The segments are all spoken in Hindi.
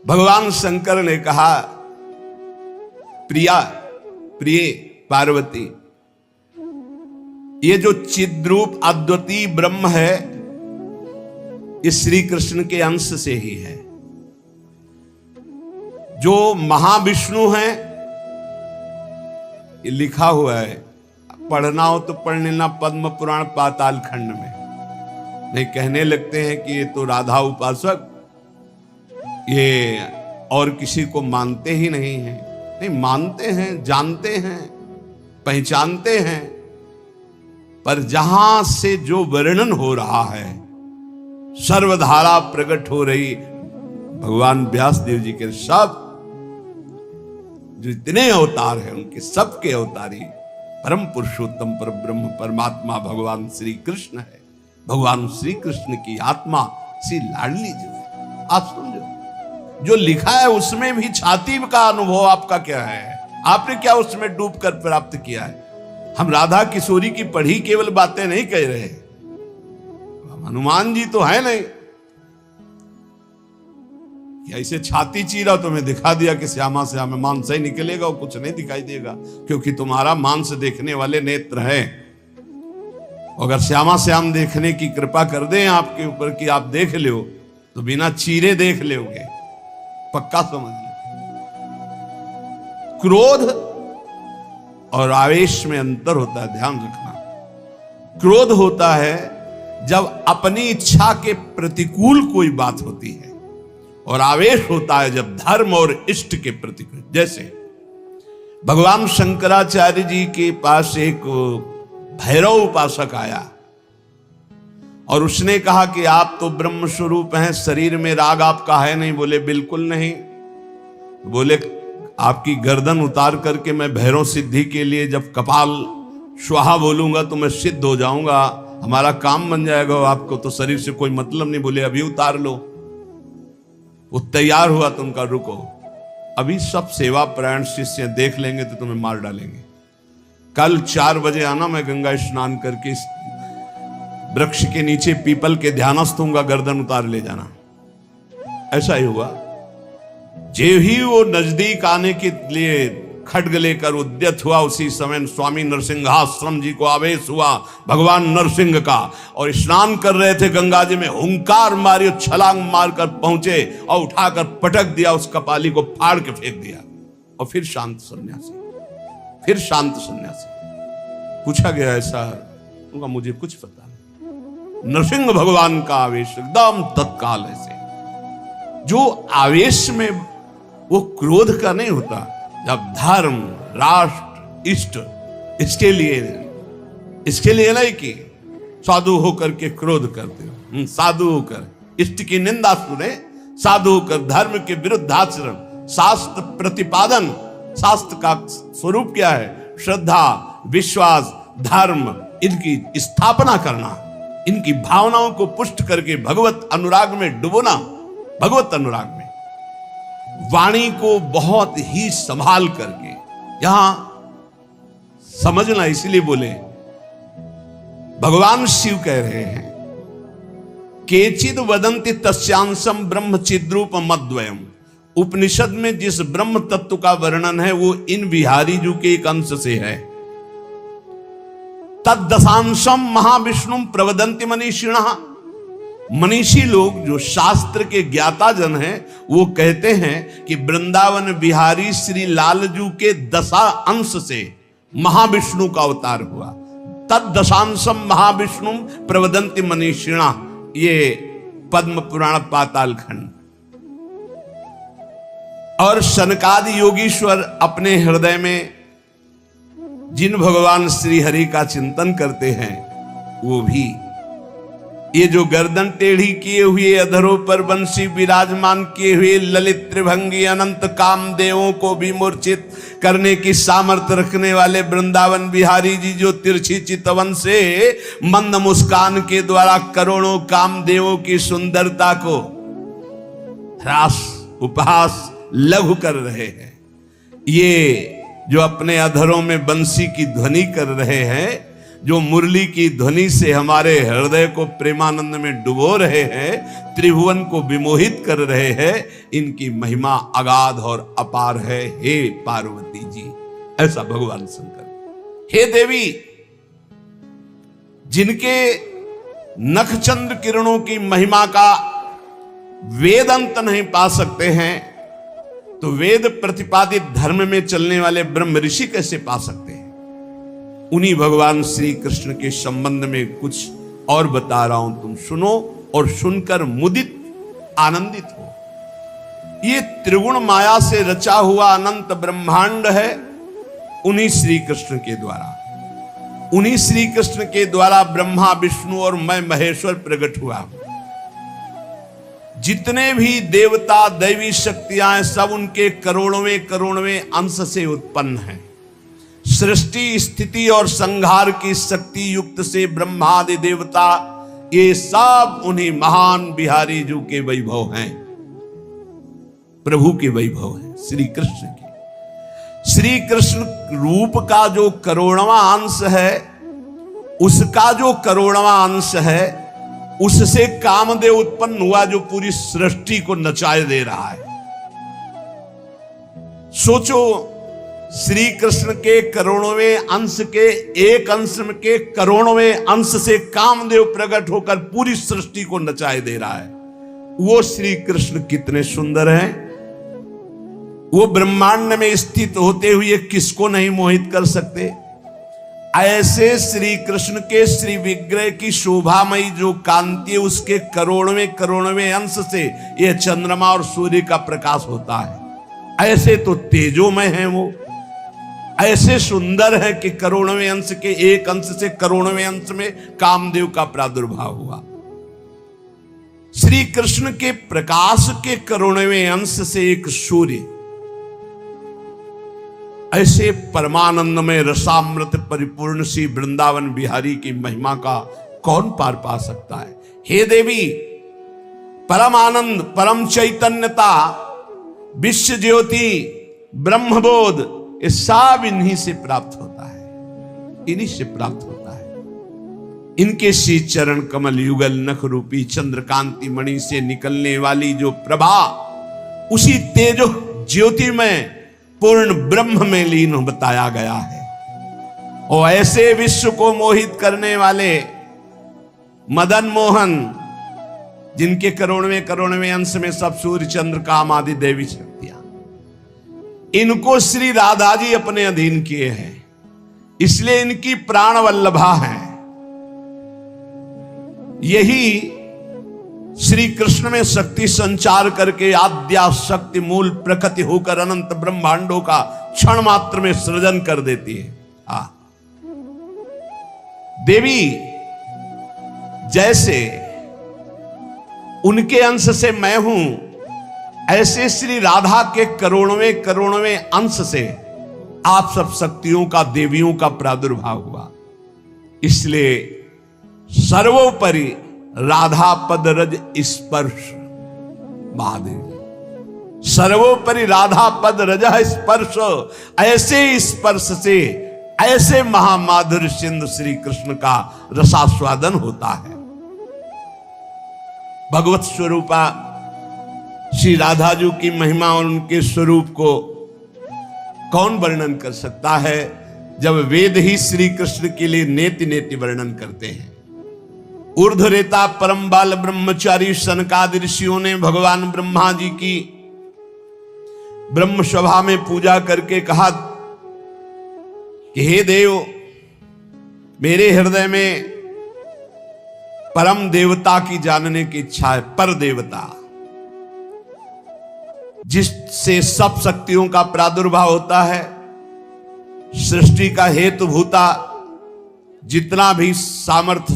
भगवान शंकर ने कहा, प्रिया, प्रिय पार्वती, ये जो चिद्रूप अद्वितीय ब्रह्म है, ये श्री कृष्ण के अंश से ही है। जो महाविष्णु है, ये लिखा हुआ है, पढ़ना हो तो पढ़ लेना पद्म पुराण पाताल खंड में। नहीं कहने लगते हैं कि ये तो राधा उपासक, ये और किसी को मानते ही नहीं हैं। नहीं, मानते हैं, जानते हैं, पहचानते हैं, पर जहां से जो वर्णन हो रहा है, सर्वधारा प्रकट हो रही भगवान व्यासदेव जी के सब जो इतने अवतार हैं, उनके सबके अवतारी परम पुरुषोत्तम पर ब्रह्म परमात्मा भगवान श्री कृष्ण है। भगवान श्री कृष्ण की आत्मा श्री लाडली जो है, आप समझो, जो लिखा है उसमें भी छाती का अनुभव आपका क्या है? आपने क्या उसमें डूबकर प्राप्त किया है? हम राधा किशोरी की पढ़ी केवल बातें नहीं कह रहे, हनुमान जी तो है नहीं कि ऐसे छाती चीरा तुम्हें दिखा दिया कि श्यामा श्यामा मांस ही निकलेगा और कुछ नहीं दिखाई देगा, क्योंकि तुम्हारा मांस देखने वाले नेत्र हैं। अगर श्यामा श्याम देखने की कृपा कर दें आपके ऊपर कि आप देख लो, तो बिना चीरे देख लोगे, पक्का समझ लो। क्रोध और आवेश में अंतर होता है, ध्यान रखना। क्रोध होता है जब अपनी इच्छा के प्रतिकूल कोई बात होती है, और आवेश होता है जब धर्म और इष्ट के प्रतिकूल। जैसे भगवान शंकराचार्य जी के पास एक भैरव उपासक आया और उसने कहा कि आप तो ब्रह्म स्वरूप हैं, शरीर में राग आपका है नहीं। बोले बिल्कुल नहीं। बोले आपकी गर्दन उतार करके मैं भैरव सिद्धि के लिए जब कपाल स्वाहा बोलूंगा तो मैं सिद्ध हो जाऊंगा, हमारा काम बन जाएगा, आपको तो शरीर से कोई मतलब नहीं। बोले अभी उतार लो। वो तैयार हुआ तो उनका रुको, अभी सब सेवा परायण शिष्य देख लेंगे तो तुम्हें मार डालेंगे। कल 4 बजे आना, मैं गंगा स्नान करके वृक्ष के नीचे पीपल के ध्यानस्थ होऊंगा, गर्दन उतार ले जाना। ऐसा ही हुआ। जे ही वो नजदीक आने के लिए खड्ग लेकर उद्यत हुआ, उसी समय स्वामी नरसिंहाश्रम जी को आवेश हुआ भगवान नरसिंह का, और स्नान कर रहे थे गंगा जी में, हुंकार मारी, छलांग मारकर पहुंचे और उठाकर पटक दिया, उस कपाली को फाड़ के फेंक दिया। और फिर शांत सन्यासी, फिर शांत सन्यासी। पूछा गया ऐसा, उनका मुझे कुछ पता नहीं। नरसिंह भगवान का आवेश एकदम तत्काल ऐसे, जो आवेश में वो क्रोध का नहीं होता, जब धर्म, राष्ट्र, इष्ट, इसके लिए नहीं कि साधु होकर के क्रोध करते हो। साधु होकर इष्ट की निंदा सुने, साधु होकर धर्म के विरुद्ध आचरण, शास्त्र प्रतिपादन। शास्त्र का स्वरूप क्या है? श्रद्धा, विश्वास, धर्म, इनकी स्थापना करना, इनकी भावनाओं को पुष्ट करके भगवत अनुराग में डुबोना। भगवत अनुराग में वाणी को बहुत ही संभाल करके, यहां समझना, इसलिए बोले भगवान शिव कह रहे हैं, केचिद वदंति तस्यांशम ब्रह्म चिद्रूप मद्वयम। उपनिषद में जिस ब्रह्म तत्व का वर्णन है वो इन बिहारी जी के एक अंश से है। तद्दशांशम महाविष्णु प्रवदंति मनीषिणः। मनीषी लोग जो शास्त्र के ज्ञाता जन हैं, वो कहते हैं कि वृंदावन बिहारी श्री लालजू के 10 अंश से महाविष्णु का अवतार हुआ। तद्दशांशम महाविष्णु प्रवदंति मनीषिणा, ये पद्म पुराण पाताल खंड। और सनकादि योगीश्वर अपने हृदय में जिन भगवान श्री हरि का चिंतन करते हैं, वो भी ये जो गर्दन टेढ़ी किए हुए, अधरों पर बंसी विराजमान किए हुए ललित त्रिभंगी अनंत कामदेवों को भी मूर्छित करने की सामर्थ्य रखने वाले वृंदावन बिहारी जी, जो तिरछी चितवन से मंद मुस्कान के द्वारा करोड़ों कामदेवों की सुंदरता को ह्रास, उपहास, लघु कर रहे हैं, ये जो अपने अधरों में बंसी की ध्वनि कर रहे हैं, जो मुरली की ध्वनि से हमारे हृदय को प्रेमानंद में डुबो रहे हैं, त्रिभुवन को विमोहित कर रहे हैं, इनकी महिमा अगाध और अपार है। हे पार्वती जी, ऐसा भगवान शंकर। हे देवी, जिनके नखचंद्र किरणों की महिमा का वेद अंत नहीं पा सकते हैं, तो वेद प्रतिपादित धर्म में चलने वाले ब्रह्म ऋषि कैसे पा सकते हैं? उन्हीं भगवान श्री कृष्ण के संबंध में कुछ और बता रहा हूं, तुम सुनो और सुनकर मुदित आनंदित हो। ये त्रिगुण माया से रचा हुआ अनंत ब्रह्मांड है, उन्हीं श्री कृष्ण के द्वारा, उन्हीं श्री कृष्ण के द्वारा ब्रह्मा विष्णु और मैं महेश्वर प्रकट हुआ। जितने भी देवता दैवी शक्तियां सब उनके करोड़वें अंश से उत्पन्न हैं। सृष्टि स्थिति और संहार की शक्ति युक्त से ब्रह्मादि देवता, ये सब उन्हीं महान बिहारी जी के वैभव हैं, प्रभु के वैभव हैं, श्री कृष्ण के। श्री कृष्ण रूप का जो करोड़वां अंश है, उसका जो करोड़वां अंश है, उससे कामदेव उत्पन्न हुआ जो पूरी सृष्टि को नचाए दे रहा है। सोचो, श्री कृष्ण के करोड़वें अंश के एक अंश के करोड़वें अंश से कामदेव प्रकट होकर पूरी सृष्टि को नचाए दे रहा है। वो श्री कृष्ण कितने सुंदर हैं। वो ब्रह्मांड में स्थित होते हुए किसको नहीं मोहित कर सकते। ऐसे श्री कृष्ण के श्री विग्रह की शोभामयी जो कांति है, उसके करोड़वें अंश से यह चंद्रमा और सूर्य का प्रकाश होता है। ऐसे तो तेजोमय है वो, ऐसे सुंदर है कि करोड़वें अंश के एक अंश से करोड़वें अंश में कामदेव का प्रादुर्भाव हुआ। श्री कृष्ण के प्रकाश के करोड़वें अंश से एक सूर्य, ऐसे परमानंद में रसामृत परिपूर्ण श्री वृंदावन बिहारी की महिमा का कौन पार पा सकता है। हे देवी, परम आनंद, परम चैतन्यता, विश्व ज्योति, ब्रह्मबोध, ये सब इन्हीं से प्राप्त होता है, इन्हीं से प्राप्त होता है। इनके श्री चरण कमल युगल नख रूपी चंद्रकांति मणि से निकलने वाली जो प्रभा, उसी तेजो ज्योति में पूर्ण ब्रह्म में लीन बताया गया है। और ऐसे विश्व को मोहित करने वाले मदन मोहन, जिनके करोड़वें अंश में सब सूर्य चंद्र काम आदि देवी शक्तियां, इनको श्री राधा जी अपने अधीन किए हैं, इसलिए इनकी प्राण वल्लभा है। यही श्री कृष्ण में शक्ति संचार करके आद्या शक्ति मूल प्रकृति होकर अनंत ब्रह्मांडों का क्षण मात्र में सृजन कर देती है। देवी, जैसे उनके अंश से मैं हूं, ऐसे श्री राधा के करोड़वें अंश से आप सब शक्तियों का, देवियों का प्रादुर्भाव हुआ। इसलिए सर्वोपरि राधा पद रज स्पर्श महादेव, सर्वोपरि राधा पद रज स्पर्श, ऐसे स्पर्श से ऐसे महामाधुर्य सिंधु श्री कृष्ण का रसास्वादन होता है। भगवत स्वरूपा श्री राधा जी की महिमा और उनके स्वरूप को कौन वर्णन कर सकता है, जब वेद ही श्री कृष्ण के लिए नेति नेति वर्णन करते हैं। ऊर्ध्वरेता परम बाल ब्रह्मचारी सनकादि ऋषियों ने भगवान ब्रह्मा जी की ब्रह्म सभा में पूजा करके कहा कि हे देव, मेरे हृदय में परम देवता की जानने की इच्छा है। पर देवता, जिससे सब शक्तियों का प्रादुर्भाव होता है, सृष्टि का हेतु भूता जितना भी सामर्थ्य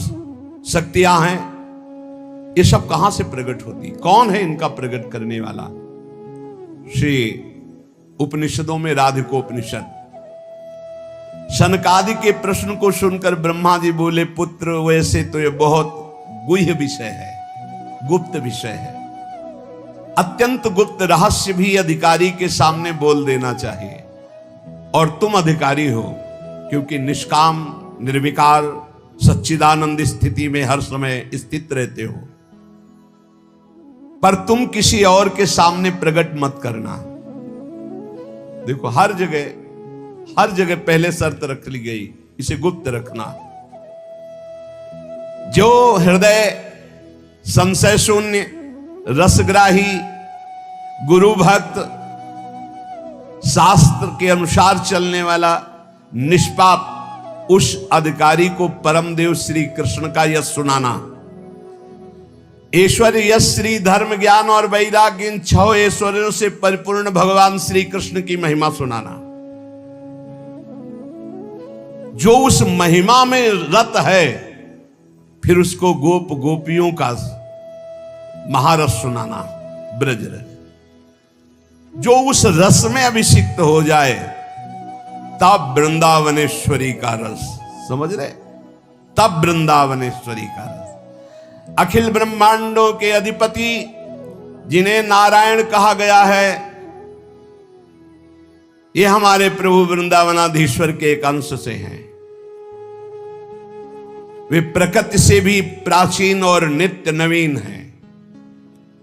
शक्तियां हैं, ये सब कहां से प्रकट होती, कौन है इनका प्रकट करने वाला। श्री उपनिषदों में राधिकोपनिषद, सनकादि के प्रश्न को सुनकर ब्रह्मा जी बोले, पुत्र वैसे तो ये बहुत गुह्य विषय है, गुप्त विषय है, अत्यंत गुप्त रहस्य भी अधिकारी के सामने बोल देना चाहिए, और तुम अधिकारी हो, क्योंकि निष्काम निर्विकार सच्चिदानंद स्थिति में हर समय स्थित रहते हो, पर तुम किसी और के सामने प्रकट मत करना। देखो हर जगह पहले शर्त रख ली गई, इसे गुप्त रखना। जो हृदय संशय शून्य, रसग्राही, गुरु भक्त, शास्त्र के अनुसार चलने वाला, निष्पाप, उस अधिकारी को परम देव श्री कृष्ण का यश सुनाना। ऐश्वर्य, यश, श्री, धर्म, ज्ञान और वैराग्य, इन 6 ऐश्वर्यों से परिपूर्ण भगवान श्री कृष्ण की महिमा सुनाना। जो उस महिमा में रत है, फिर उसको गोप गोपियों का महारस सुनाना, ब्रज रस। जो उस रस में अभिषिक्त हो जाए, तब वृंदावनेश्वरी का रस, समझ रहे, तब वृंदावनेश्वरी का रस। अखिल ब्रह्मांडों के अधिपति, जिन्हें नारायण कहा गया है, ये हमारे प्रभु वृंदावनाधीश्वर के एक अंश से हैं। वे प्रकृति से भी प्राचीन और नित्य नवीन हैं।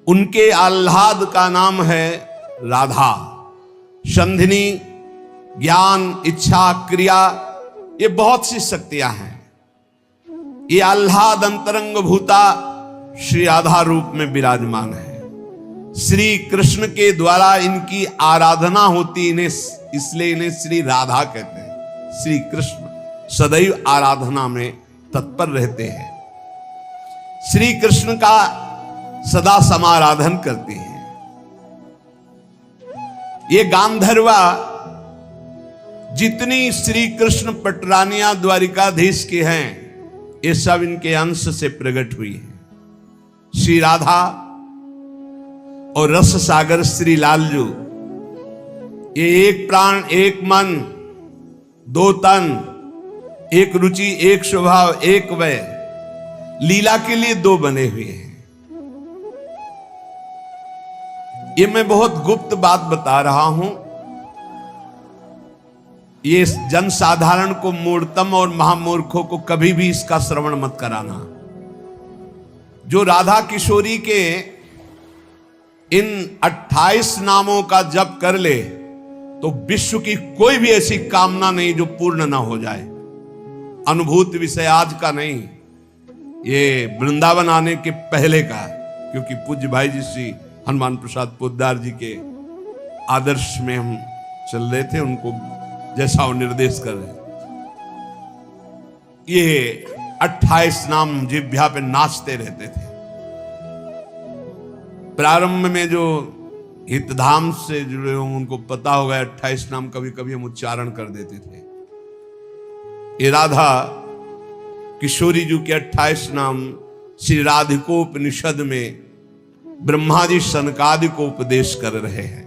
उनके आह्लाद का नाम है राधा। संधिनी, ज्ञान, इच्छा, क्रिया, ये बहुत सी शक्तियां हैं। ये आह्लाद अंतरंग भूता श्री राधा रूप में विराजमान है। श्री कृष्ण के द्वारा इनकी आराधना होती, इन्हें इसलिए इन्हें श्री राधा कहते हैं। श्री कृष्ण सदैव आराधना में तत्पर रहते हैं। श्री कृष्ण का सदा समाराधन करते हैं। ये गांधर्वा जितनी श्री कृष्ण पटरानियां द्वारिकाधीश के हैं, ये सब इनके अंश से प्रकट हुई है। श्री राधा और रस सागर श्री लालजू, ये एक प्राण, एक मन, 2 तन, एक रुचि, एक स्वभाव, एक वय, लीला के लिए 2 बने हुए हैं। ये मैं बहुत गुप्त बात बता रहा हूं। ये जन साधारण को, मूर्तम और महामूर्खों को कभी भी इसका श्रवण मत कराना। जो राधा किशोरी के इन 28 नामों का जप कर ले, तो विश्व की कोई भी ऐसी कामना नहीं जो पूर्ण ना हो जाए। अनुभूत विषय आज का नहीं, ये वृंदावन आने के पहले का, क्योंकि पूज्य भाई जी श्री हनुमान प्रसाद पोद्दार जी के आदर्श में हम चल रहे थे, उनको जैसा वो निर्देश कर रहे। ये 28 नाम जिह्वा पे नाचते रहते थे। प्रारंभ में जो हितधाम से जुड़े हों उनको पता होगा, 28 नाम कभी कभी हम उच्चारण कर देते थे। ये राधा किशोरी जी के 28 नाम श्री राधिकोपनिषद में ब्रह्मा जी सनकादि को उपदेश कर रहे हैं।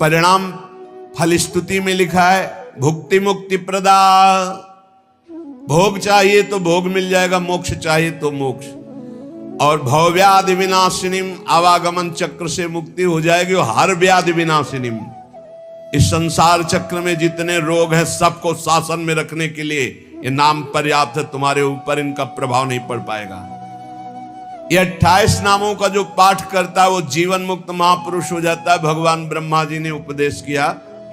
परिणाम फलस्तुति में लिखा है, भुक्ति मुक्ति प्रदा। भोग चाहिए तो भोग मिल जाएगा, मोक्ष चाहिए तो मोक्ष, और भवव्याधि विनाशिनीम, आवागमन चक्र से मुक्ति हो जाएगी, और हर व्याधि विनाशिनीम। इस संसार चक्र में जितने रोग हैं सबको शासन में रखने के लिए ये नाम पर्याप्त है। तुम्हारे ऊपर इनका प्रभाव नहीं पड़ पाएगा। ये 28 नामों का जो पाठ करता है वो जीवन मुक्त महापुरुष हो जाता है। भगवान ब्रह्मा जी ने उपदेश किया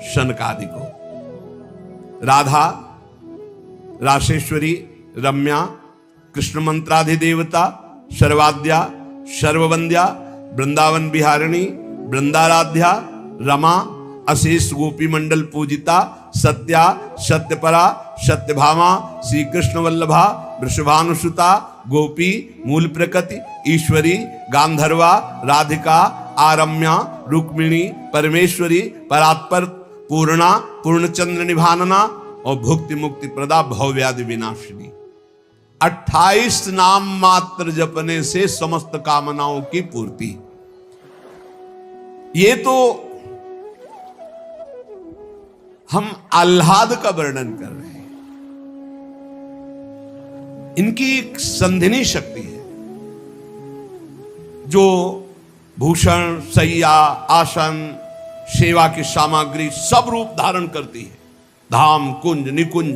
शनकादि को। राधा, राशेश्वरी, रम्या, कृष्ण मंत्राधिदेवता, सर्वाद्या, सर्ववंद्या, वृंदावन बिहारिणी, वृंदाराध्या, रमा, अशेष गोपी मंडल पूजिता, सत्या, सत्यपरा, सत्यभामा, श्री कृष्ण वल्लभा, वृषभानुसुता, गोपी, मूल प्रकृति, ईश्वरी, गांधर्वा, राधिका, आरम्या, रुक्मिणी, परमेश्वरी, परात्पर, पूर्णा, पूर्णचंद्र निभानना, और भुक्ति मुक्ति प्रदा, भवव्याधि विनाशिनी। 28 नाम मात्र जपने से समस्त कामनाओं की पूर्ति। ये तो हम आह्लाद का वर्णन कर रहे हैं। इनकी एक संधिनी शक्ति है जो भूषण, सैया, आसन, सेवा की सामग्री सब रूप धारण करती है। धाम, कुंज, निकुंज,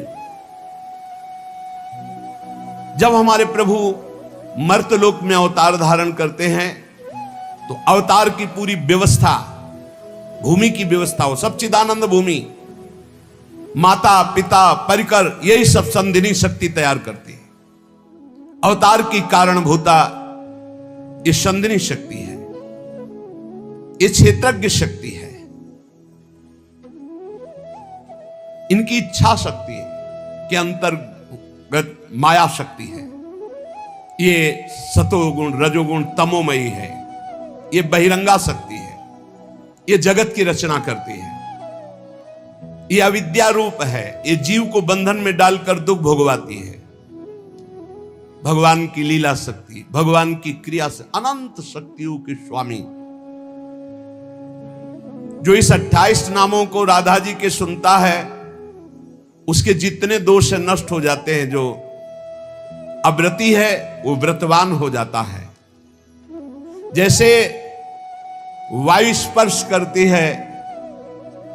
जब हमारे प्रभु मर्तलोक में अवतार धारण करते हैं तो अवतार की पूरी व्यवस्था, भूमि की व्यवस्था हो, सच्चिदानंद भूमि, माता पिता परिकर, यही सब संधिनी शक्ति तैयार करती है। अवतार की कारणभूता ये संधिनी शक्ति है, ये क्षेत्रज्ञ शक्ति है, इनकी इच्छा शक्ति के अंतर्गत माया शक्ति है। ये सतोगुण रजोगुण तमोमयी है, ये बहिरंगा शक्ति है, ये जगत की रचना करती है, ये अविद्या रूप है, ये जीव को बंधन में डालकर दुख भोगवाती है। भगवान की लीला शक्ति, भगवान की क्रिया से अनंत शक्तियों के स्वामी, जो इस 28 नामों को राधा जी के सुनता है उसके जितने दोष नष्ट हो जाते हैं। जो अव्रती है वो व्रतवान हो जाता है। जैसे वायु स्पर्श करती है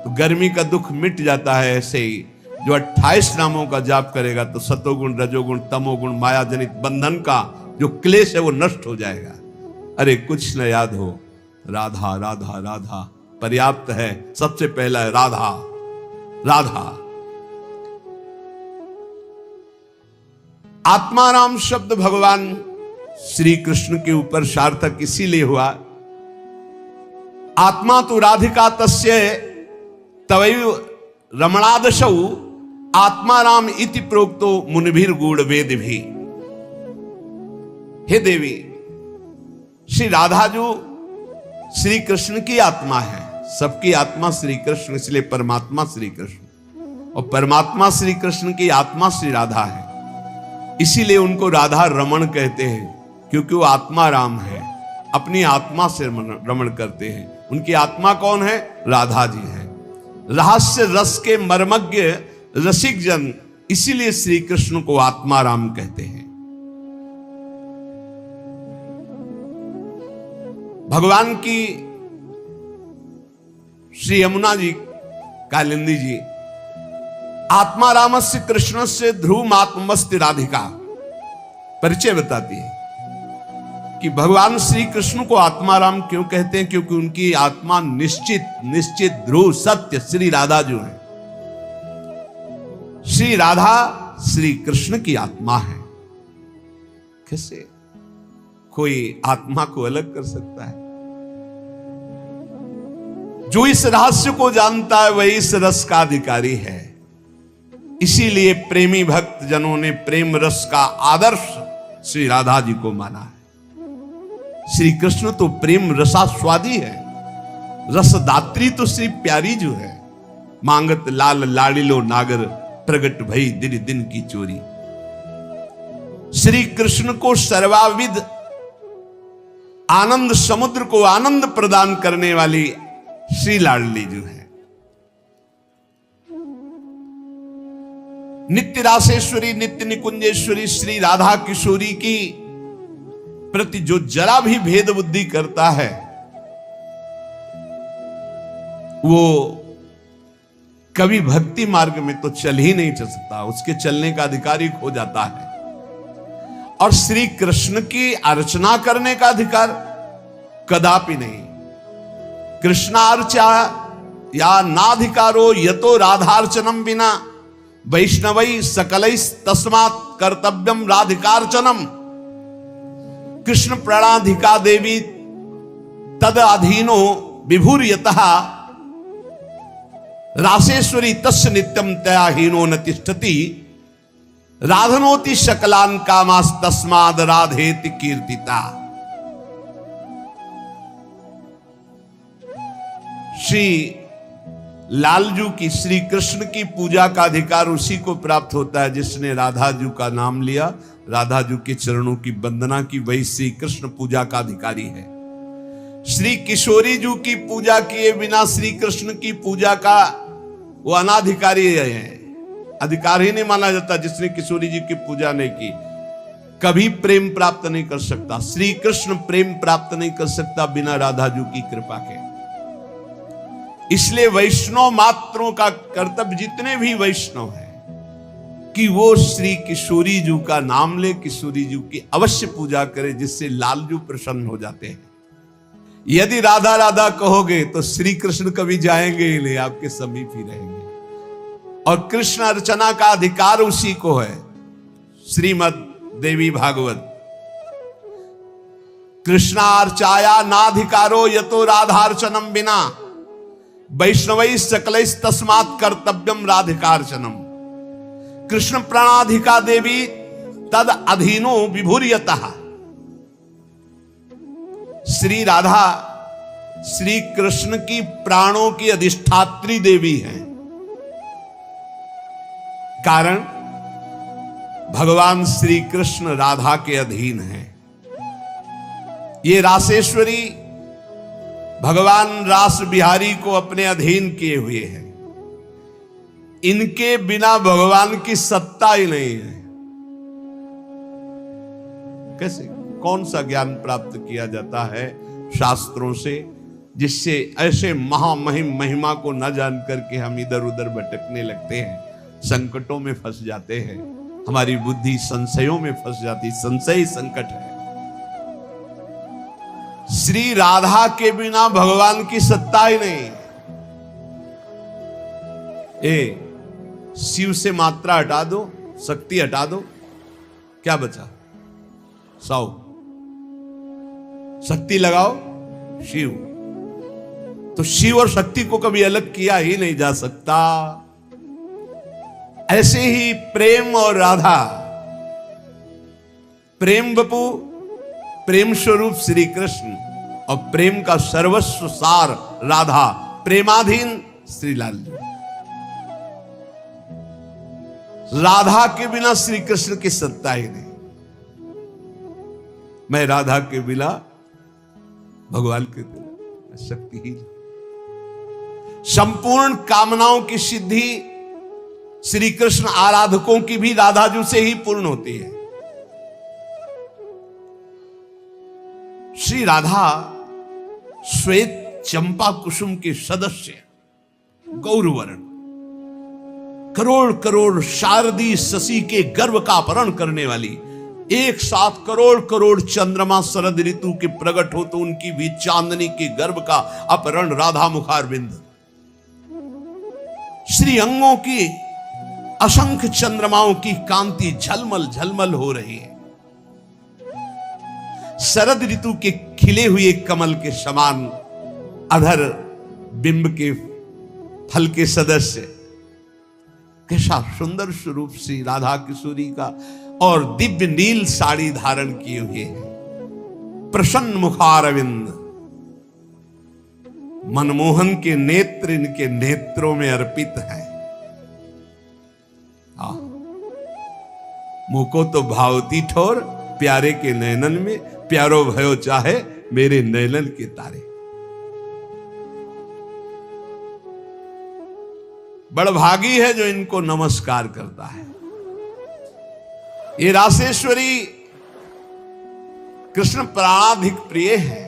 तो गर्मी का दुख मिट जाता है, ऐसे ही जो 28 नामों का जाप करेगा तो सतोगुण रजोगुण तमोगुण माया जनित बंधन का जो क्लेश है वो नष्ट हो जाएगा। अरे कुछ न याद हो, राधा राधा राधा पर्याप्त है। सबसे पहला है राधा राधा। आत्माराम शब्द भगवान श्री कृष्ण के ऊपर सार्थक इसीलिए हुआ, आत्मा तो राधिका तस्य तवैव रमणादशौ आत्माराम इति प्रोक्तो मुनिभिर गूढ़ वेद भी। हे देवी, श्री राधा जो श्री कृष्ण की आत्मा है, सबकी आत्मा श्री कृष्ण, इसलिए परमात्मा श्री कृष्ण, और परमात्मा श्री कृष्ण की आत्मा श्री राधा है, इसीलिए उनको राधा रमण कहते हैं, क्योंकि वो आत्मा राम है, अपनी आत्मा से रमण करते हैं। उनकी आत्मा कौन है? राधा जी है। रहस्य रस के मर्मज्ञ रसिक जन, इसीलिए श्री कृष्ण को आत्मा राम कहते हैं। भगवान की श्री यमुना जी कालिंदी जी आत्मा रामस्य कृष्ण से ध्रुव आत्मस्ति राधिका परिचय बताती है कि भगवान श्री कृष्ण को आत्मा राम क्यों कहते हैं, क्योंकि उनकी आत्मा निश्चित ध्रुव सत्य श्री राधा जो है, श्री राधा श्री कृष्ण की आत्मा है। कैसे कोई आत्मा को अलग कर सकता है? जो इस रहस्य को जानता है वही इस रस का अधिकारी है। इसीलिए प्रेमी भक्त जनों ने प्रेम रस का आदर्श श्री राधा जी को माना है। श्री कृष्ण तो प्रेम रसास्वादी है, रसदात्री तो श्री प्यारी जो है। मांगत लाल लाड़िलो नागर प्रगट भई दिन दिन की चोरी। श्री कृष्ण को सर्वाविद आनंद समुद्र को आनंद प्रदान करने वाली श्री लाडली जो है, नित्य रासेश्वरी नित्य निकुंजेश्वरी श्री राधा किशोरी की प्रति जो जरा भी भेद बुद्धि करता है वो कभी भक्ति मार्ग में तो चल ही नहीं चल सकता, उसके चलने का अधिकार ही खो जाता है। और श्री कृष्ण की अर्चना करने का अधिकार कदापि नहीं। कृष्णार्चा या नाधिकारो यतो राधार्चनम बिना वैष्णवै सकलै तस्मात् कर्तव्यम राधिकार्चनम। कृष्ण प्रणाधिका देवी तद अधीनो विभुर्यतः रासेश्वरी तस्य नित्यम तया हीनो न तिष्ठति राधनोति शकलान कामास तस्माद राधेति कीर्तिता। श्री लालजू की श्री कृष्ण की पूजा का अधिकार उसी को प्राप्त होता है जिसने राधा जू का नाम लिया, राधा जू के चरणों की वंदना की, वही श्री कृष्ण पूजा का अधिकारी है। श्री किशोरी जू की पूजा किए बिना श्री कृष्ण की पूजा का वो अनाधिकारी है, अधिकार ही नहीं माना जाता। जिसने किशोरी जी की पूजा नहीं की कभी प्रेम प्राप्त नहीं कर सकता। श्री कृष्ण प्रेम प्राप्त नहीं कर सकता बिना राधा जू की कृपा के। इसलिए वैष्णव मात्रों का कर्तव्य, जितने भी वैष्णव हैं, कि वो श्री किशोरी जी का नाम ले, किशोरी जी की अवश्य पूजा करे, जिससे लालजू प्रसन्न हो जाते हैं। यदि राधा राधा कहोगे तो श्री कृष्ण कभी जाएंगे ही नहीं, आपके समीप ही रहेंगे। और कृष्ण अर्चना का अधिकार उसी को है। श्रीमद देवी भागवत, कृष्णार्चाया नाधिकारो यतो राधार्चनम बिना वैष्णवै सकलैस् तस्मात् कर्तव्यम राधिकार्चनम। कृष्ण प्रणाधिका देवी तद अधीनो विभुर्यतः। श्री राधा श्री कृष्ण की प्राणों की अधिष्ठात्री देवी हैं। कारण भगवान श्री कृष्ण राधा के अधीन हैं। ये रासेश्वरी भगवान रास बिहारी को अपने अधीन किए हुए हैं। इनके बिना भगवान की सत्ता ही नहीं है। कैसे, कौन सा ज्ञान प्राप्त किया जाता है शास्त्रों से, जिससे ऐसे महामहिम महिमा को न जान करके हम इधर उधर भटकने लगते हैं, संकटों में फंस जाते हैं, हमारी बुद्धि संशयों में फंस जाती। संशय संकट है। श्री राधा के बिना भगवान की सत्ता ही नहीं। शिव से मात्रा हटा दो, शक्ति हटा दो, क्या बचा? 100। शक्ति लगाओ शिव। तो शिव और शक्ति को कभी अलग किया ही नहीं जा सकता। ऐसे ही प्रेम और राधा, प्रेम बपू, प्रेम स्वरूप श्री कृष्ण और प्रेम का सर्वस्व सार राधा, प्रेमाधीन श्री लाल जी। राधा के बिना श्री कृष्ण की सत्ता ही नहीं। मैं राधा के बिना भगवान के बिना शक्तिहीन। संपूर्ण कामनाओं की सिद्धि श्री कृष्ण आराधकों की भी राधा जी से ही पूर्ण होती है। श्री राधा श्वेत चंपा कुसुम के सदस्य, गौरवर्ण, करोड़ करोड़ शारदी शशि के गर्व का अपहरण करने वाली, एक साथ करोड़ करोड़ चंद्रमा शरद ऋतु के प्रकट हो तो उनकी भी चांदनी के गर्भ का अपहरण राधा मुखारविंद। श्री अंगों की असंख्य चंद्रमाओं की कांति झलमल झलमल हो रही है। शरद ऋतु के खिले हुए कमल के समान अधर बिंब के फल के सदस्य, कैसा सुंदर स्वरूप श्री राधा किशोरी का। और दिव्य नील साड़ी धारण किए हुए हैं। प्रसन्न मुखारविंद, मनमोहन के नेत्र इनके नेत्रों में अर्पित है। मुको तो भावती ठोर प्यारे के नैनन में, प्यारो भयो चाहे मेरे नैनन के तारे। बड़भागी है जो इनको नमस्कार करता है। ये रासेश्वरी कृष्ण प्राणाधिक प्रिय है,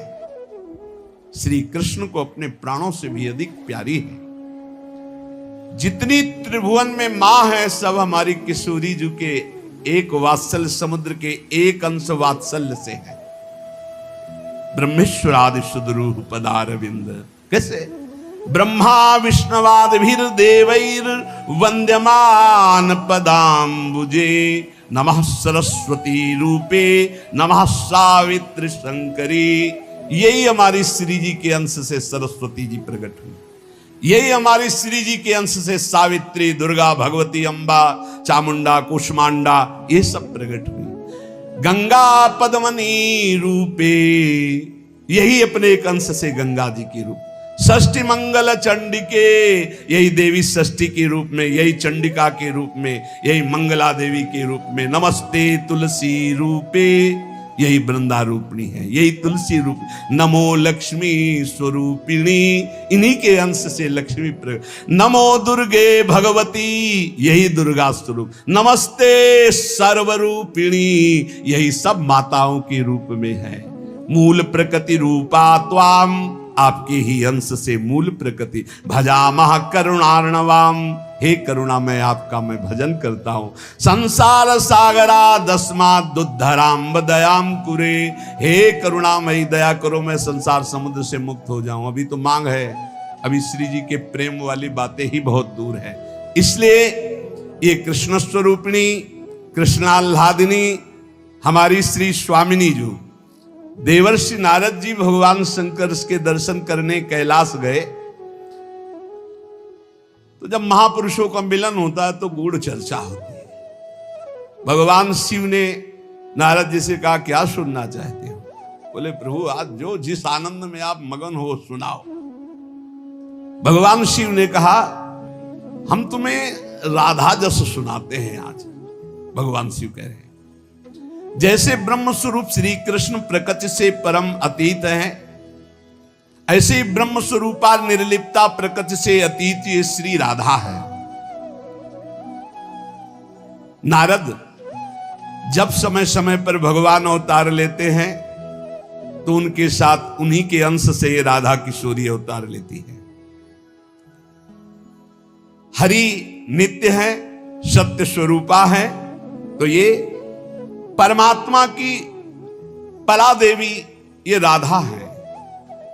श्री कृष्ण को अपने प्राणों से भी अधिक प्यारी है। जितनी त्रिभुवन में मां है सब हमारी किशोरी जी के एक वात्सल्य समुद्र के एक अंश वात्सल्य से है। ब्रह्मेश्वरादि सुदरूह पदारविंद। कैसे? ब्रह्मा विष्णवादिभिर देवैर वंद्यमान पदाम्बुजे नमः सरस्वती रूपे नमः सावित्री शंकरी। यही हमारी श्री जी के अंश से सरस्वती जी प्रकट हुई। यही हमारी श्री जी के अंश से सावित्री, दुर्गा, भगवती, अंबा, चामुंडा, कुष्मांडा, ये सब प्रकट हुई। गंगा पद्मनी रूपे, यही अपने एक अंश से गंगा जी की रूप। षष्ठी मंगल चंडिके, यही देवी षष्ठी के रूप में, यही चंडिका के रूप में, यही मंगला देवी के रूप में। नमस्ते तुलसी रूपे, यही वृंदा रूपिणी है, यही तुलसी रूप। नमो लक्ष्मी स्वरूपिणी, इन्हीं के अंश से लक्ष्मी प्रकट। नमो दुर्गे भगवती, यही दुर्गा स्वरूप। नमस्ते सर्वरूपिणी, यही सब माताओं के रूप में है। मूल प्रकृति रूपा त्वाम आपके ही अंश से मूल प्रकृति भजामह करुणार्णवाम। हे करुणा मैं आपका मैं भजन करता हूं। संसार सागरा दस्मात् उद्धराम दयाम कुरे। हे करुणामयी दया करो मैं संसार समुद्र से मुक्त हो जाऊं। अभी तो मांग है, अभी श्री जी के प्रेम वाली बातें ही बहुत दूर है। इसलिए ये कृष्ण स्वरूपिणी कृष्णाल्हादिनी हमारी श्री स्वामिनी जो देवर्षि नारद जी भगवान शंकर के दर्शन करने कैलाश गए, तो जब महापुरुषों का मिलन होता है तो गूढ़ चर्चा होती है। भगवान शिव ने नारद जी से कहा क्या सुनना चाहते हो? बोले प्रभु आज जो जिस आनंद में आप मगन हो सुनाओ। भगवान शिव ने कहा हम तुम्हें राधा जस सुनाते हैं आज। भगवान शिव कह रहे हैं जैसे ब्रह्म स्वरूप श्री कृष्ण प्रकृति से परम अतीत हैं, ऐसे ही ब्रह्म स्वरूपा निर्लिप्ता प्रकृति से अतीत ये श्री राधा है। नारद जब समय समय पर भगवान अवतार लेते हैं तो उनके साथ उन्हीं के अंश से ये राधा किशोरी अवतार लेती है। हरि नित्य है, सत्य स्वरूपा है, तो ये परमात्मा की पला देवी ये राधा है,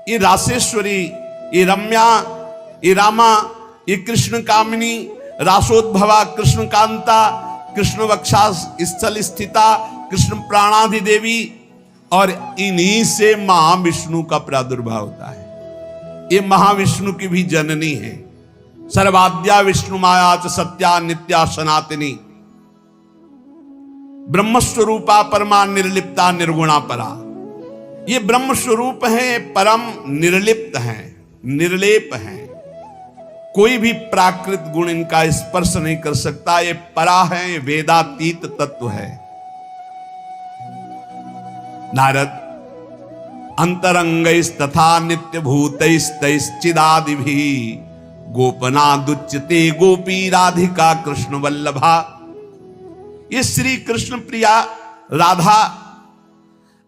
ये रासेश्वरी, ये रम्या, ये रामा, ये कृष्ण कामिनी, रासोद्भवा, कृष्ण कांता, कृष्ण वक्षा स्थल स्थिता, कृष्ण प्राणाधि देवी, और इन्हीं से महाविष्णु का प्रादुर्भाव होता है। ये महाविष्णु की भी जननी है। सर्वाद्या विष्णु माया च सत्या नित्या सनातनी, ब्रह्म स्वरूपा परमा निर्लिप्ता निर्गुणा परा। ये ब्रह्म स्वरूप है, परम निर्लिप्त है, निर्लेप है, कोई भी प्राकृत गुण इनका स्पर्श नहीं कर सकता। ये परा है, ये वेदातीत तत्व है। नारद अंतरंगैस्तथा नित्य भूतैस्तैश्चिदादि भी गोपनादुच्यते गोपी राधिका कृष्ण वल्लभा। ये श्री कृष्ण प्रिया राधा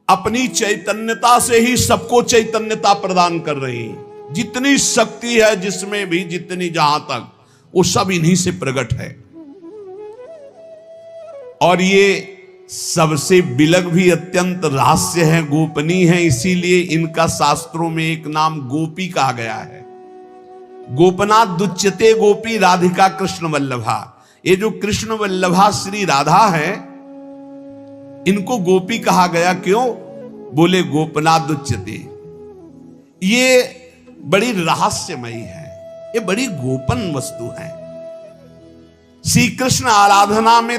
अपनी चैतन्यता से ही सबको चैतन्यता प्रदान कर रही है। जितनी शक्ति है जिसमें भी, जितनी जहां तक, वो सब इन्हीं से प्रकट है। और ये सबसे बिलग भी अत्यंत रहस्य है, गोपनीय है, इसीलिए इनका शास्त्रों में एक नाम गोपी कहा गया है। गोपनाथ दुच्यते गोपी राधिका कृष्ण वल्लभा। ये जो कृष्ण वल्लभा श्री राधा है, इनको गोपी कहा गया क्यों? बोले गोपनाथ दुच्यते, ये बड़ी रहस्यमयी है, ये बड़ी गोपन वस्तु है। श्री कृष्ण आराधना में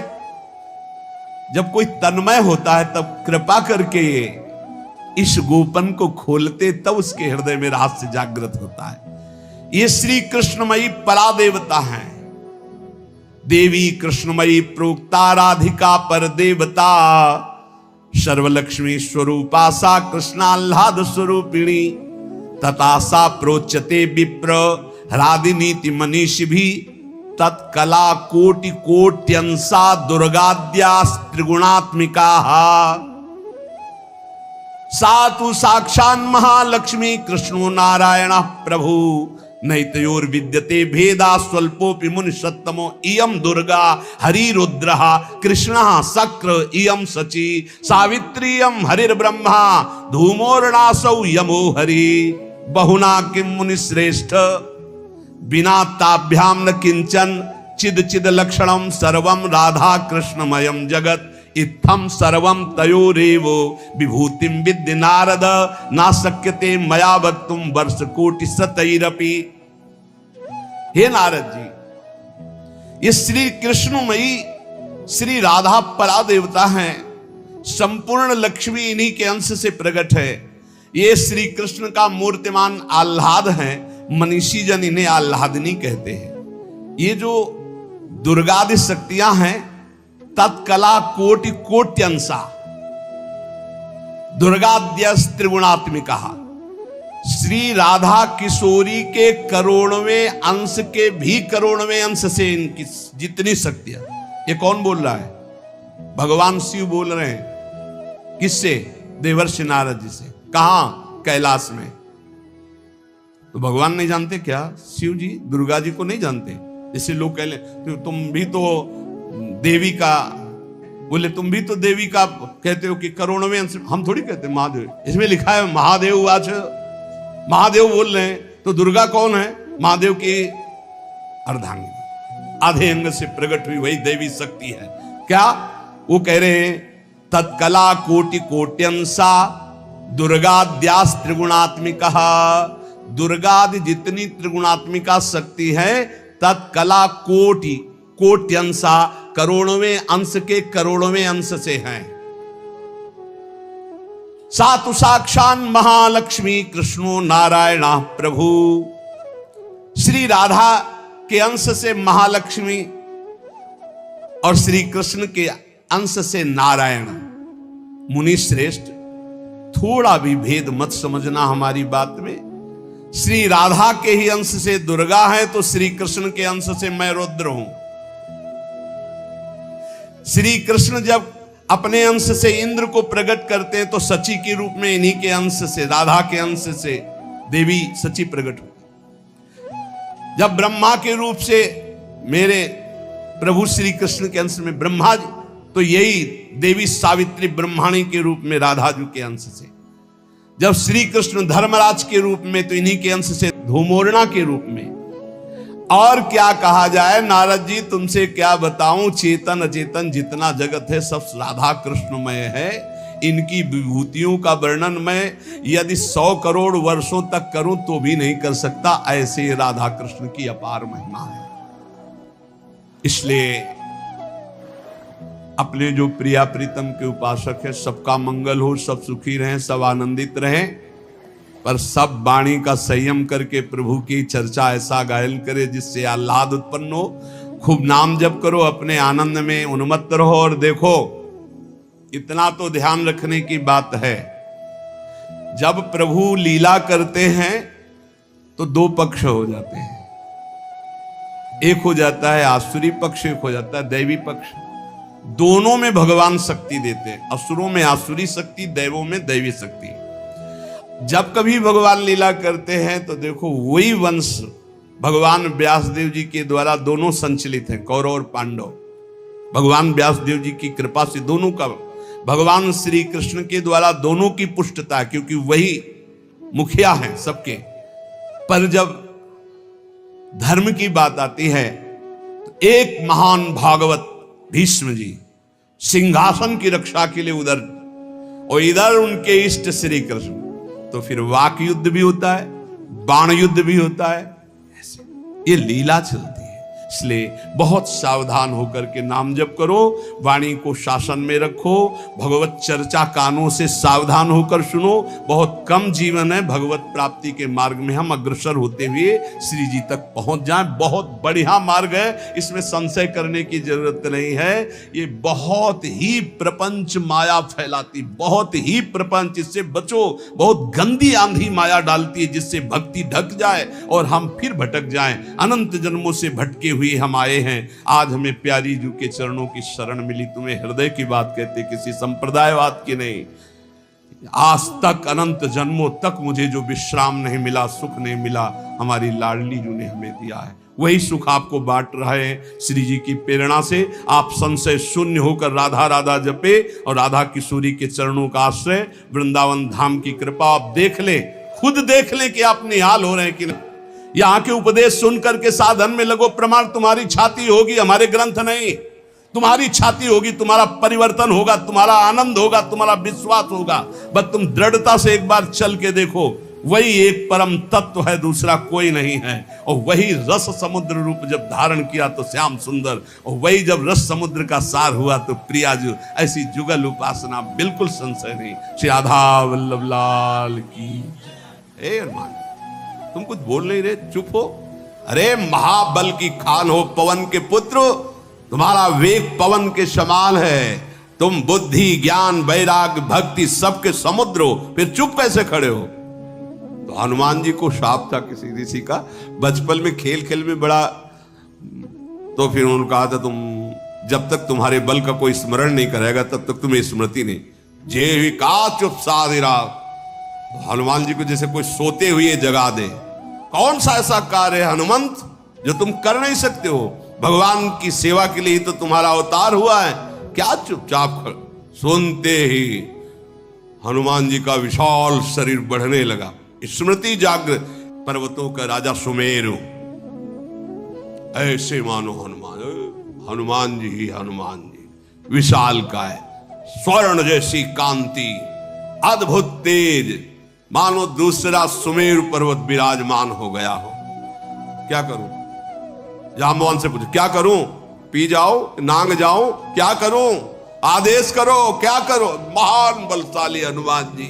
जब कोई तन्मय होता है तब कृपा करके इस गोपन को खोलते, तब उसके हृदय में रहस्य जागृत होता है। ये श्री कृष्णमयी परा देवता है। देवी कृष्णमयी प्रोक्ता राधिका पर देवता, सर्वलक्ष्मी स्वरूपा सा कृष्णाल्हाद स्वरूपिणी, तथा सा प्रोच्यते विप्र राधिनीति मनीषि भी, तत्कला कोटि कोट्यंसा दुर्गाद्या त्रिगुणात्मिका। सातु साक्षान् महालक्ष्मी कृष्णो नारायण प्रभु, नैतयोर विद्यते भेदा स्वल्पोपि मुनि सत्तमो। इयं दुर्गा हरिरुद्रः कृष्णः शक्र इयं शची, सावित्री इयं हरिर्ब्रह्मा धूमोर्णासौ यमो हरि। बहुना किं मुनि श्रेष्ठ बिना ताभ्याम न किंचन, चिद चिद लक्षणम सर्वम राधा कृष्णमयम जगत, इत्थम सर्वम तयोरेवो विभूतिम विद्य नारद, ना शक्यते मया वक्तुम वर्ष कोटि शतैरपि। हे नारद जी, ये श्री कृष्णमयी श्री राधा परा देवता हैं, संपूर्ण लक्ष्मी इन्हीं के अंश से प्रकट है। ये श्री कृष्ण का मूर्तिमान आह्लाद है, मनीषी जन इन्हें आह्लादिनी कहते हैं। ये जो दुर्गादि शक्तियां हैं, तत्कला कोटि कोट्यंसा, दुर्गाद्यस त्रिगुणात्मिका, श्री राधा किशोरी के करोड़वें अंश के भी करोड़वें अंश से इनकी जितनी शक्तियां। ये कौन बोल रहा है? भगवान शिव बोल रहे हैं। किससे? देवर्षि नारद जी से। कहां? कैलाश में। तो भगवान नहीं जानते क्या? शिव जी दुर्गा जी को नहीं जानते? जैसे लोग कह ले तो तुम भी तो देवी का, बोले तुम भी तो देवी का कहते हो कि करोड़ों में अंश। हम थोड़ी कहते महादेव, इसमें लिखा है महादेव वाच, महादेव बोल रहे हैं। तो दुर्गा कौन है? महादेव की अर्धांगिनी, आधे अंग से प्रकट हुई वही देवी शक्ति है। क्या वो कह रहे हैं? तत्कला कोटि कोट्यंसा दुर्गाद्यास त्रिगुणात्मिका। दुर्गादि जितनी त्रिगुणात्मिका शक्ति है, तत्कला कोटि कोट्यंसा, करोड़वें अंश के करोड़वें अंश से हैं। सातु साक्षान महालक्ष्मी कृष्णो नारायण प्रभु। श्री राधा के अंश से महालक्ष्मी और श्री कृष्ण के अंश से नारायण। मुनि श्रेष्ठ, थोड़ा भी भेद मत समझना हमारी बात में। श्री राधा के ही अंश से दुर्गा है, तो श्री कृष्ण के अंश से मैं रुद्र हूं। श्री कृष्ण जब अपने अंश से इंद्र को प्रकट करते हैं, तो सची के रूप में इन्हीं के अंश से, राधा के अंश से देवी सची प्रकट हो। जब ब्रह्मा के रूप से मेरे प्रभु श्री कृष्ण के अंश में ब्रह्मा जी, तो यही देवी सावित्री ब्रह्माणी के रूप में राधा जी के अंश से। जब श्री कृष्ण धर्मराज के रूप में, तो इन्हीं के अंश से धूमोरणा के रूप में। और क्या कहा जाए नारद जी, तुमसे क्या बताऊं, चेतन अचेतन जितना जगत है सब राधा कृष्णमय है। इनकी विभूतियों का वर्णन मैं यदि 100 करोड़ वर्षों तक करूं तो भी नहीं कर सकता, ऐसे राधा कृष्ण की अपार महिमा है। इसलिए अपने जो प्रिया प्रीतम के उपासक है, सबका मंगल हो, सब सुखी रहें, सब आनंदित रहें, पर सब वाणी का संयम करके प्रभु की चर्चा ऐसा गायन करे जिससे आह्लाद उत्पन्न हो। खूब नाम जप करो, अपने आनंद में उन्मत्त रहो। और देखो, इतना तो ध्यान रखने की बात है, जब प्रभु लीला करते हैं तो 2 पक्ष हो जाते हैं। एक हो जाता है आसुरी पक्ष, एक हो जाता है दैवी पक्ष। दोनों में भगवान शक्ति देते हैं, असुरों में आसुरी शक्ति, दैवों में दैवी शक्ति। जब कभी भगवान लीला करते हैं तो देखो वही वंश भगवान व्यासदेव जी के द्वारा दोनों संचलित हैं, कौरव और पांडव। भगवान व्यासदेव जी की कृपा से दोनों का, भगवान श्री कृष्ण के द्वारा दोनों की पुष्टता, क्योंकि वही मुखिया हैं सबके। पर जब धर्म की बात आती है तो एक महान भागवत भीष्म जी सिंहासन की रक्षा के लिए उधर, और इधर उनके इष्ट श्री कृष्ण। तो फिर वाक युद्ध भी होता है, बाण युद्ध भी होता है, ऐसे ये लीला चलती है। इसलिए बहुत सावधान होकर के नाम जप करो, वाणी को शासन में रखो, भगवत चर्चा कानों से सावधान होकर सुनो। बहुत कम जीवन है, भगवत प्राप्ति के मार्ग में हम अग्रसर होते हुए श्री जी तक पहुंच जाएं। बहुत बढ़िया मार्ग है, इसमें संशय करने की जरूरत नहीं है। ये बहुत ही प्रपंच माया फैलाती, बहुत ही प्रपंच, इससे बचो। बहुत गंदी आंधी माया डालती है, जिससे भक्ति ढक जाए और हम फिर भटक जाएं। अनंत जन्मों से भटके हुए हम आए हैं, आज हमें प्यारी जू के चरणों की शरण मिली। तुम्हें हृदय की बात कहते, किसी संप्रदायवाद की नहीं। आज तक अनंत जन्मों तक मुझे जो विश्राम नहीं मिला, सुख नहीं मिला, हमारी लाडली जू ने हमें दिया है। वही सुख आपको बांट रहे हैं श्री जी की प्रेरणा से। आप संशय शून्य होकर राधा राधा जपे और राधा किशोरी के चरणों का आश्रय, वृंदावन धाम की कृपा आप देख ले, खुद देख ले कि आप निहाल हो रहे हैं कि नहीं। यहां के उपदेश सुन करके साधन में लगो, प्रमाण तुम्हारी छाती होगी, हमारे ग्रंथ नहीं। तुम्हारी छाती होगी, तुम्हारा परिवर्तन होगा, तुम्हारा आनंद होगा, तुम्हारा विश्वास होगा। बस तुम दृढ़ता से एक बार चल के देखो, वही एक परम तत्व है, दूसरा कोई नहीं है। और वही रस समुद्र रूप जब धारण किया तो श्याम सुंदर, और वही जब रस समुद्र का सार हुआ तो प्रियाजू। ऐसी जुगल उपासना, बिल्कुल संशय नहीं। श्री राधा वल्लभ लाल की। तुम कुछ बोल नहीं रहे, चुप हो। अरे महाबल की खान हो, पवन के पुत्र, तुम्हारा वेग पवन के समान है। तुम बुद्धि ज्ञान वैराग भक्ति सबके समुद्र हो, फिर चुप कैसे खड़े हो? तो हनुमान जी को शाप था किसी ऋषि का, बचपन में खेल खेल में बड़ा, तो फिर उन्होंने कहा था तुम जब तक तुम्हारे बल का कोई स्मरण नहीं करेगा तब तक तुम्हें स्मृति नहीं। जे विका चुप साधिरा, हनुमान जी को जैसे कोई सोते हुए जगा दे, कौन सा ऐसा कार्य है हनुमंत जो तुम कर नहीं सकते हो? भगवान की सेवा के लिए तो तुम्हारा अवतार हुआ है, क्या चुपचाप खड़े? सुनते ही हनुमान जी का विशाल शरीर बढ़ने लगा। स्मृति जागृत, पर्वतों का राजा सुमेरु, ऐसे मानो हनुमान जी ही हनुमान जी, विशाल काय, स्वर्ण जैसी कांति, अद्भुत तेज, मानो दूसरा सुमेरु पर्वत विराजमान हो गया हो। क्या करूं? जांबवान से पूछो, क्या करूं? पी जाओ, नांग जाओ, क्या करूं? आदेश करो, क्या करो? महान बलशाली हनुमान जी।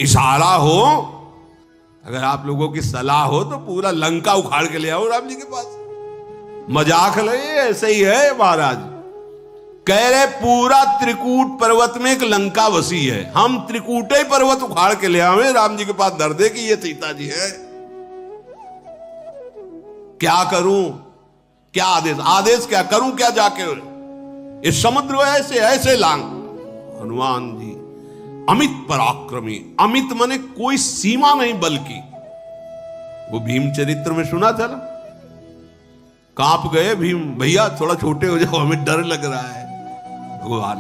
इशारा हो, अगर आप लोगों की सलाह हो तो पूरा लंका उखाड़ के ले आओ राम जी के पास। मजाक ले, ऐसे ही है महाराज। कह रहे पूरा त्रिकूट पर्वत में एक लंका बसी है, हम त्रिकूटे पर्वत उखाड़ के ले आवे राम जी के पास धर दे कि ये सीता जी है। क्या करूं? क्या आदेश? आदेश क्या करूं? क्या जाके इस समुद्र ऐसे ऐसे लांग। हनुमान जी अमित पराक्रमी, अमित माने कोई सीमा नहीं बल की। वो भीम चरित्र में सुना था ना, कांप गए भीम, भैया थोड़ा छोटे हो जाओ, हमें डर लग रहा है। भगवान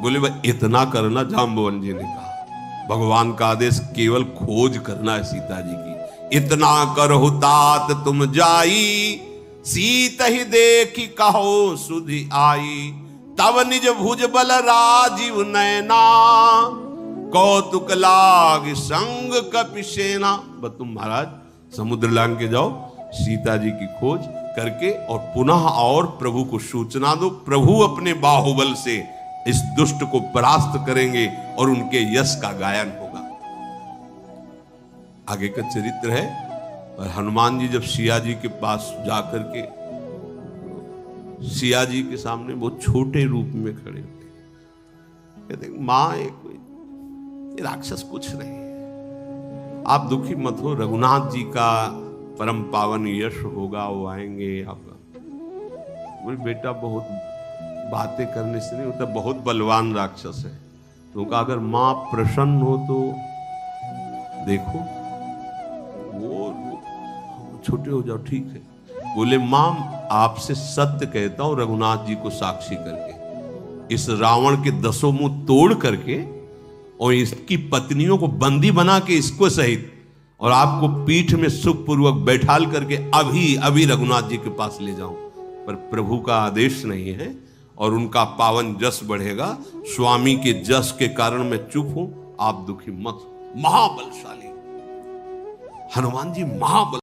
बोले भाई इतना करना, जांबवन जी ने कहा भगवान का आदेश केवल खोज करना है सीता जी की। इतना करहु तात तुम जाई, सीत ही देखी कहो सुधि आई, तब निज भुज बल राजीव नैना, कौतुक लाग संग कपिसेना। बस तुम महाराज समुद्र लांग के जाओ, सीता जी की खोज करके और पुनः और प्रभु को सूचना दो। प्रभु अपने बाहुबल से इस दुष्ट को परास्त करेंगे और उनके यश का गायन होगा। आगे का चरित्र है। और हनुमान जी जब सिया जी के पास जाकर के, सिया जी के सामने बहुत छोटे रूप में खड़े होते, कहते मां ये राक्षस कुछ नहीं है, आप दुखी मत हो, रघुनाथ जी का परम पावन यश होगा, वो आएंगे। आप बोले बेटा बहुत बातें करने से नहीं होता, बहुत बलवान राक्षस है। तो कहा अगर मां प्रसन्न हो तो देखो, वो छोटे हो जाओ, ठीक है। बोले मां आपसे सत्य कहता हूं, रघुनाथ जी को साक्षी करके, इस रावण के 10 मुंह तोड़ करके और इसकी पत्नियों को बंदी बना के इसको सहित और आपको पीठ में सुखपूर्वक बैठाल करके अभी अभी रघुनाथ जी के पास ले जाऊं। पर प्रभु का आदेश नहीं है और उनका पावन जस बढ़ेगा। स्वामी के जस के कारण मैं चुप हूं, आप दुखी मत हो। महाबलशाली हनुमान जी, महाबल